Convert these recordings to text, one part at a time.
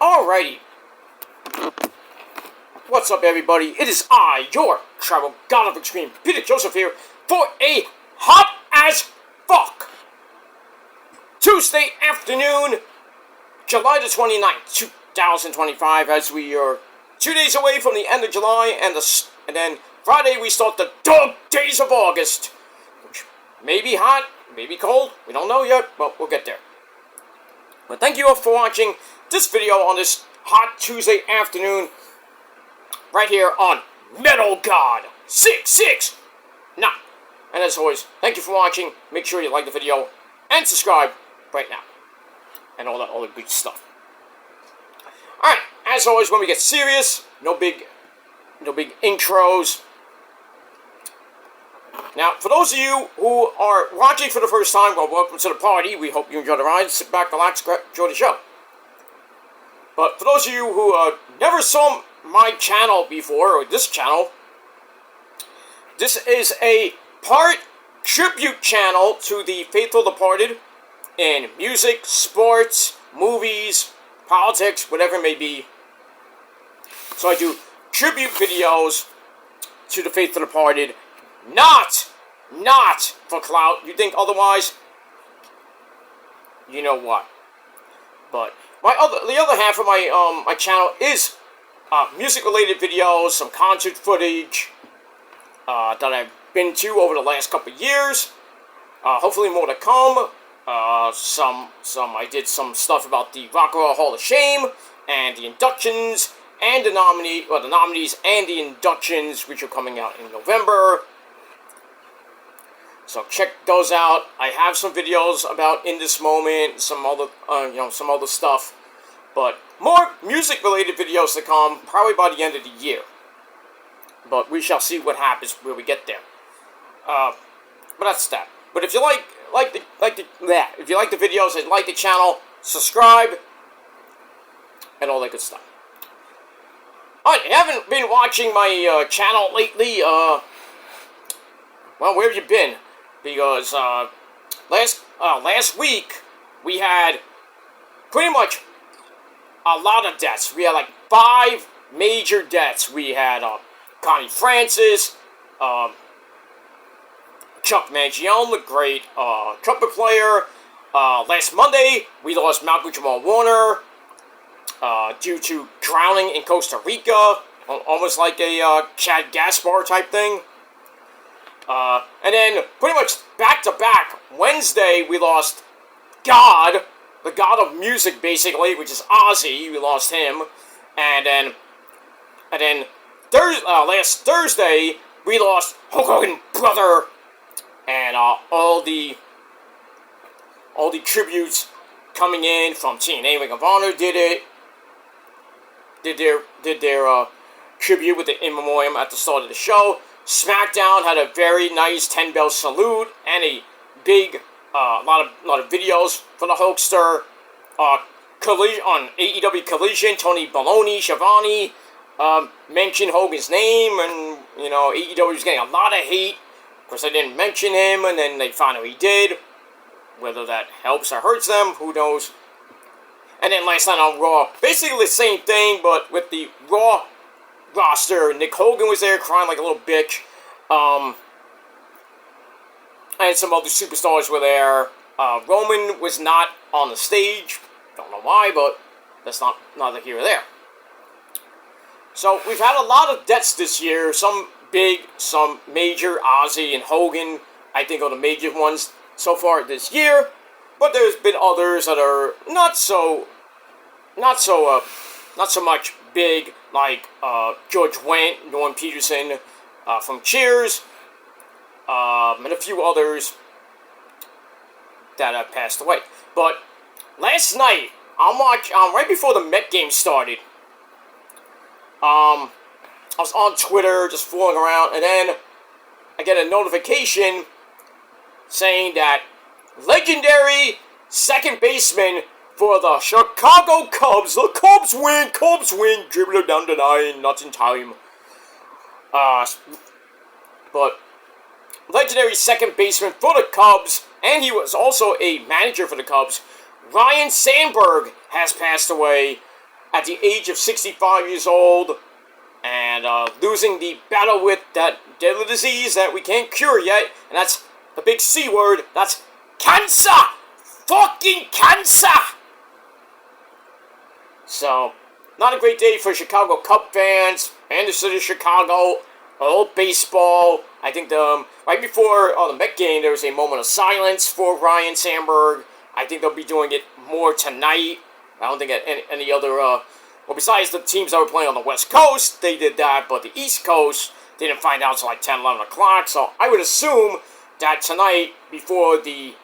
Alrighty. What's up, everybody? It is I, your Tribal God of Extreme, Peter Joseph here, for a hot as fuck Tuesday afternoon, July the 29th, 2025, as we are 2 days away from the end of July, and then Friday we start the dog days of August, which may be hot, may be cold, we don't know yet, but we'll get there. But thank you all for watching this video on this hot Tuesday afternoon, right here on Metal God 669. And as always, thank you for watching. Make sure you like the video and subscribe right now, and all the good stuff. All right, as always, when we get serious, no big intros. Now, for those of you who are watching for the first time, well, welcome to the party. We hope you enjoy the ride. Sit back, relax, enjoy the show. But for those of you who never saw my channel before, or this channel, this is a part tribute channel to the faithful departed in music, sports, movies, politics, whatever it may be. So I do tribute videos to the faithful departed, not for clout. You think otherwise? You know what? But the other half of my my channel is music-related videos, some concert footage that I've been to over the last couple of years. Hopefully more to come. I did some stuff about the Rock and Roll Hall of Shame and the inductions and the nominees and the inductions, which are coming out in November. So check those out. I have some videos about In This Moment, some other stuff. But more music-related videos to come, probably by the end of the year. But we shall see what happens when we get there. But that's that. But if you if you like the videos and like the channel, subscribe and all that good stuff. Alright, you haven't been watching my channel lately. Well, where have you been? Because last week we had pretty much a lot of deaths. We had like 5 major deaths. We had Connie Francis, Chuck Mangione, the great trumpet player. Last Monday, we lost Malcolm Jamal Warner due to drowning in Costa Rica, almost like a Chad Gaspar type thing. And then, pretty much back-to-back, Wednesday, we lost God, the god of music, basically, which is Ozzy. We lost him. And then last Thursday, we lost Hulk Hogan, brother, and all the tributes coming in from TNA. Ring of Honor did their tribute with the In Memoriam at the start of the show. SmackDown had a very nice 10-bell salute and a big lot of videos for the Hulkster. On AEW Collision, Tony Baloney, Schiavone mentioned Hogan's name, and AEW was getting a lot of hate. Of course, I didn't mention him, and then they finally did. Whether that helps or hurts them, who knows? And then last night on Raw, basically the same thing, but with the Raw roster. Nick Hogan was there crying like a little bitch. And some other superstars were there. Roman was not on the stage. Don't know why, but that's neither here or there. So we've had a lot of deaths this year. Some big, some major. Ozzy and Hogan, I think, are the major ones so far this year. But there's been others that are not so much big, like George Wendt, Norm Peterson from Cheers, and a few others that have passed away. But last night, right before the Met game started, I was on Twitter just fooling around, and then I get a notification saying that legendary second baseman for the Chicago Cubs. The Cubs win, dribbler down the 9, not in time. But legendary second baseman for the Cubs, and he was also a manager for the Cubs, Ryne Sandberg has passed away. at the age of 65 years old, and losing the battle with that deadly disease that we can't cure yet, and that's the big C word, that's cancer! Fucking cancer! So, not a great day for Chicago Cub fans, and the city of Chicago, all baseball. I think right before the Met game, there was a moment of silence for Ryne Sandberg. I think they'll be doing it more tonight. I don't think any other, well, besides the teams that were playing on the West Coast, they did that, but the East Coast, they didn't find out until like 10, 11 o'clock, so I would assume that tonight, before the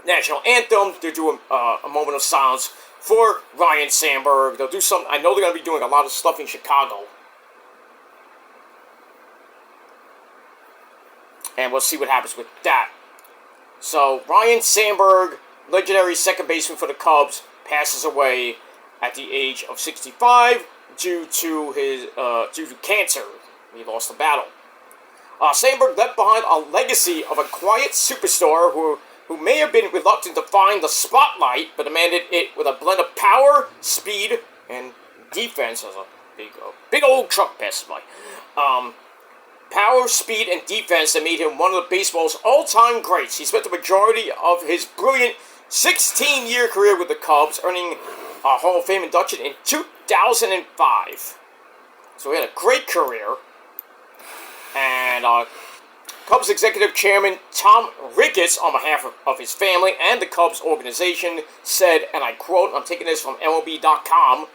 national anthem, they're doing a moment of silence for Ryne Sandberg. They'll do some, I know they're going to be doing a lot of stuff in Chicago. And we'll see what happens with that. So, Ryne Sandberg, legendary second baseman for the Cubs, passes away at the age of 65 due to cancer. He lost the battle. Sandberg left behind a legacy of a quiet superstar who may have been reluctant to find the spotlight, but demanded it with a blend of power, speed, and defense. As a big old truck passes by. Power, speed, and defense that made him one of the baseball's all-time greats. He spent the majority of his brilliant 16-year career with the Cubs, earning a Hall of Fame induction in 2005. So he had a great career. And Cubs executive chairman Tom Ricketts, on behalf of his family and the Cubs organization, said, and I quote, I'm taking this from MLB.com,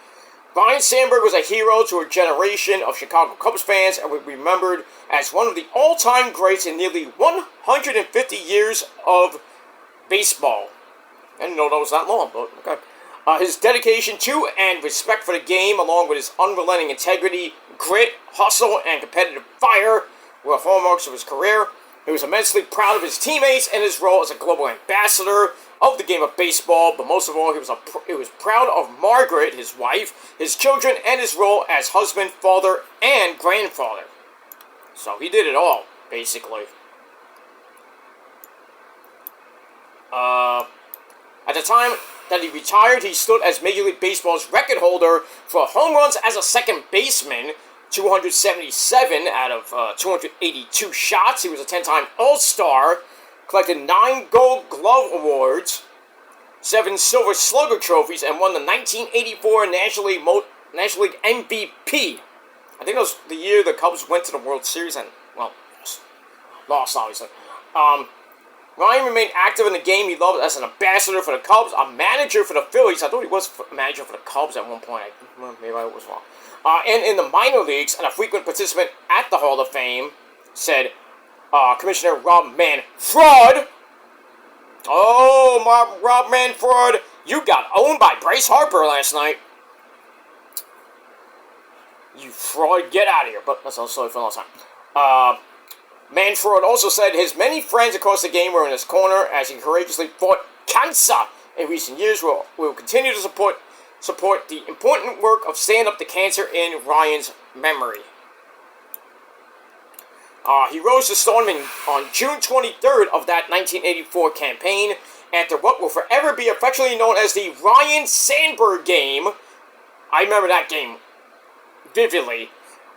Ryne Sandberg was a hero to a generation of Chicago Cubs fans and will be remembered as one of the all-time greats in nearly 150 years of baseball. I didn't know that was that long, but okay. His dedication to and respect for the game, along with his unrelenting integrity, grit, hustle, and competitive fire, were hallmarks of his career. He was immensely proud of his teammates and his role as a global ambassador of the game of baseball, but most of all, he was proud of Margaret, his wife, his children, and his role as husband, father, and grandfather. So he did it all, basically. At the time that he retired, he stood as Major League Baseball's record holder for home runs as a second baseman, 277 out of 282 shots. He was a 10-time All-Star, collected 9 Gold Glove Awards, 7 Silver Slugger trophies, and won the 1984 National League MVP. I think that was the year the Cubs went to the World Series and, well, lost, obviously. Ryne remained active in the game. He loved as an ambassador for the Cubs, a manager for the Phillies. I thought he was a manager for the Cubs at one point. Maybe I was wrong. And in the minor leagues, and a frequent participant at the Hall of Fame, said Commissioner Rob Manfred, "Oh, Rob Manfred, you got owned by Bryce Harper last night. You fraud, get out of here." But that's also for another time. Manfred also said his many friends across the game were in his corner as he courageously fought cancer in recent years. We'll continue to support the important work of Stand Up to Cancer in Ryan's memory. He rose to stardom on June 23rd of that 1984 campaign after what will forever be affectionately known as the Ryne Sandberg game. I remember that game vividly.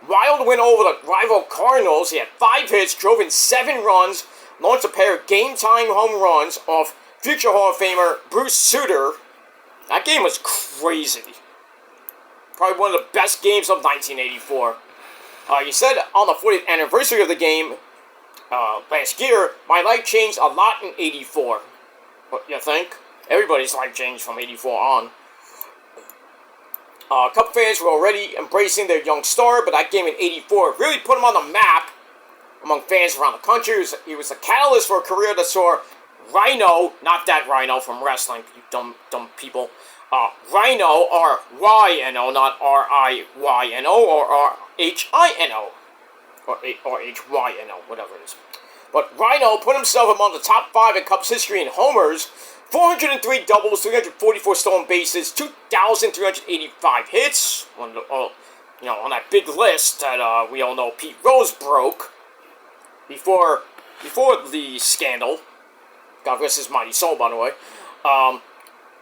Wild win over the rival Cardinals. He had 5 hits, drove in 7 runs, launched a pair of game-tying home runs off future Hall of Famer Bruce Sutter. That game was crazy. Probably one of the best games of 1984. He said on the 40th anniversary of the game last year, "My life changed a lot in 84. What you think? Everybody's life changed from 84 on. Cub fans were already embracing their young star, but that game in 84 really put him on the map among fans around the country. He was a catalyst for a career that saw Rhino, not that Rhino from wrestling, you dumb people, Rhino, R-Y-N-O, not R-I-Y-N-O, or R-H-I-N-O, or H-Y-N-O, whatever it is. But Rhino put himself among the top 5 in Cubs history in homers, 403 doubles, 344 stolen bases, 2,385 hits. On that big list that we all know Pete Rose broke before the scandal. God rest his mighty soul, by the way.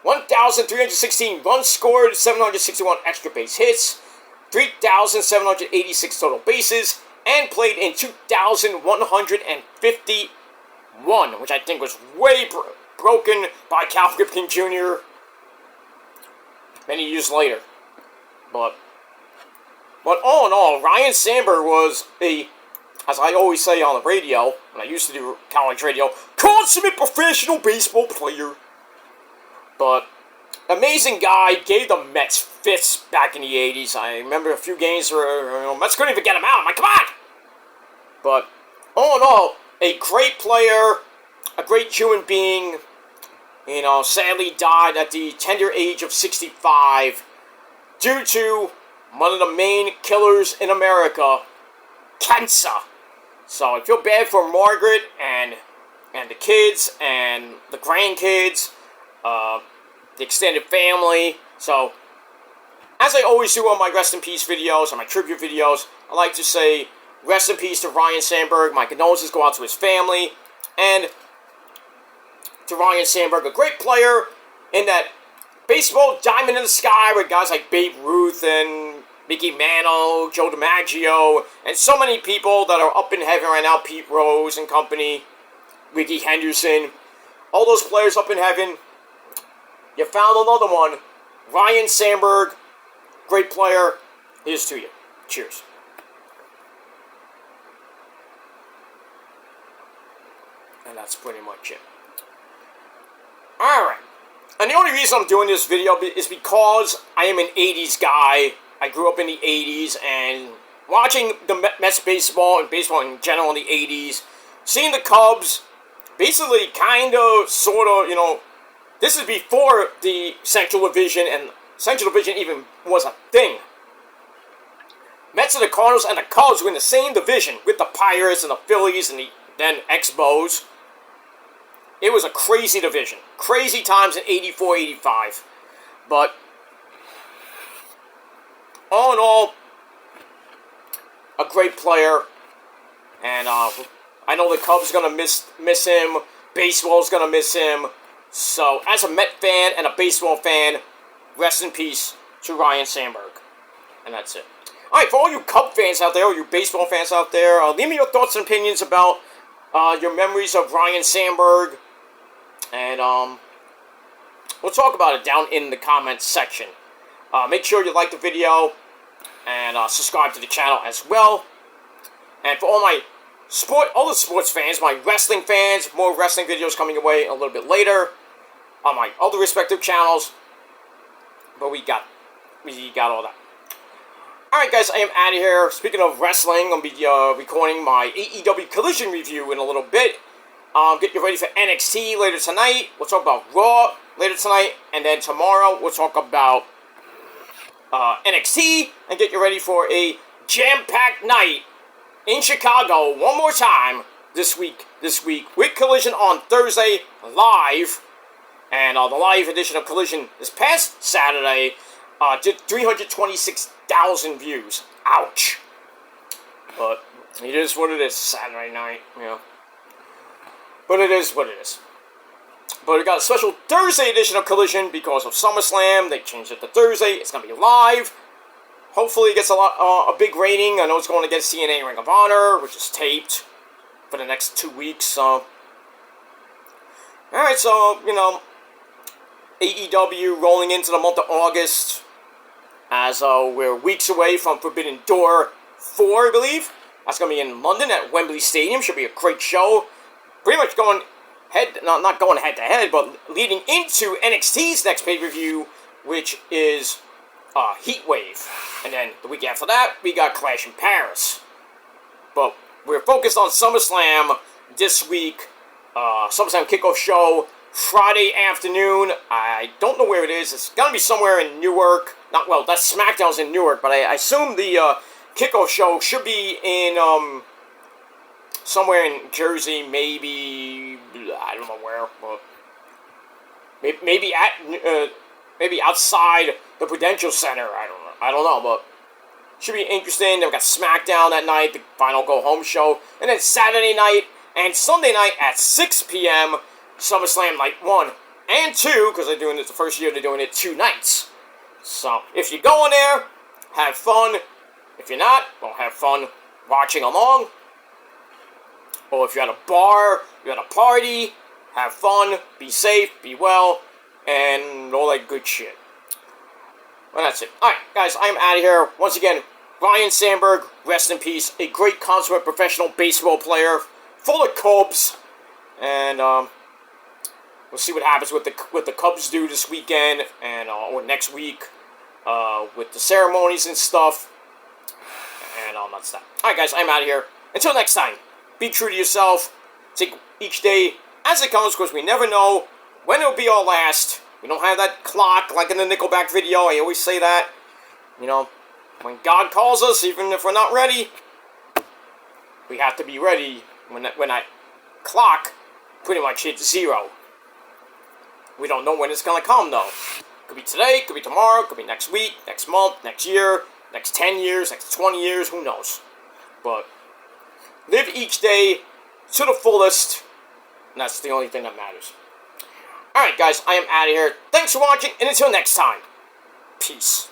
1,316 runs scored, 761 extra base hits, 3,786 total bases, and played in 2,151, which I think was way broken by Cal Ripken Jr. many years later. But all in all, Ryne Sandberg was as I always say on the radio, when I used to do college radio, consummate professional baseball player. But amazing guy, gave the Mets fits back in the 80s. I remember a few games where Mets couldn't even get him out. I'm like, come on! But all in all, a great player, a great human being. Sadly died at the tender age of 65 due to one of the main killers in America, cancer. So I feel bad for Margaret and the kids and the grandkids, the extended family. So, as I always do on my rest in peace videos, on my tribute videos, I like to say rest in peace to Ryne Sandberg. My condolences go out to his family, and to Ryne Sandberg, a great player in that baseball diamond in the sky with guys like Babe Ruth and Mickey Mantle, Joe DiMaggio, and so many people that are up in heaven right now, Pete Rose and company, Rickey Henderson, all those players up in heaven. You found another one, Ryne Sandberg, great player. Here's to you. Cheers. And that's pretty much it. Alright. And the only reason I'm doing this video is because I am an 80s guy. I grew up in the 80s, and watching the Mets baseball and baseball in general in the 80s, seeing the Cubs, basically kind of, sort of, this is before the Central Division, and Central Division even was a thing. Mets and the Cardinals and the Cubs were in the same division with the Pirates and the Phillies and the then Expos. It was a crazy division. Crazy times in 84, 85. But all in all, a great player. And I know the Cubs are going to miss him. Baseball's going to miss him. So, as a Met fan and a baseball fan, rest in peace to Ryne Sandberg. And that's it. Alright, for all you Cub fans out there, or you baseball fans out there, leave me your thoughts and opinions about your memories of Ryne Sandberg. And we'll talk about it down in the comments section. Make sure you like the video and subscribe to the channel as well. And for all the sports fans, my wrestling fans, more wrestling videos coming your way a little bit later on my other respective channels. But we got all that. Alright guys, I am out of here. Speaking of wrestling, I'm going to be recording my AEW Collision review in a little bit. Get you ready for NXT later tonight. We'll talk about Raw later tonight. And then tomorrow, we'll talk about NXT. And get you ready for a jam-packed night in Chicago one more time this week. With Collision on Thursday, live. And the live edition of Collision this past Saturday did 326,000 views. Ouch. But it is what it is. Saturday night, But it is what it is. But we got a special Thursday edition of Collision because of SummerSlam. They changed it to Thursday. It's going to be live. Hopefully it gets a big rating. I know it's going to get CNA Ring of Honor, which is taped for the next 2 weeks. Alright, so, AEW rolling into the month of August. As we're weeks away from Forbidden Door 4, I believe. That's going to be in London at Wembley Stadium. Should be a great show. Pretty much going not going head to head, but leading into NXT's next pay-per-view, which is Heat Wave. And then the week after that, we got Clash in Paris. But we're focused on SummerSlam this week. SummerSlam kickoff show Friday afternoon. I don't know where it is. It's gonna be somewhere in Newark. That SmackDown's in Newark, but I assume the kickoff show should be in somewhere in Jersey, maybe I don't know where, but maybe outside the Prudential Center. I don't know, but should be interesting. They've got SmackDown that night, the final go home show, and then Saturday night and Sunday night at 6 p.m. SummerSlam Night 1. and 2, because they're doing it the first year, they're doing it 2 nights. So, if you go in there, have fun. If you're not, well, have fun watching along. Or if you're at a bar, you're at a party, have fun, be safe, be well, and all that good shit. Well, that's it. Alright, guys, I'm out of here. Once again, Ryne Sandberg, rest in peace. A great consummate professional baseball player, full of Cubs. And, we'll see what happens with the Cubs do this weekend, and, or next week, with the ceremonies and stuff, and all that stuff. Alright, guys, I'm out of here. Until next time, be true to yourself. Take each day as it comes, because we never know when it'll be our last. We don't have that clock like in the Nickelback video. I always say that. You know, when God calls us, even if we're not ready, we have to be ready when that clock pretty much hits 0. We don't know when it's going to come, though. Could be today, could be tomorrow, could be next week, next month, next year, next 10 years, next 20 years, who knows. But live each day to the fullest, and that's the only thing that matters. Alright, guys, I am out of here. Thanks for watching, and until next time, peace.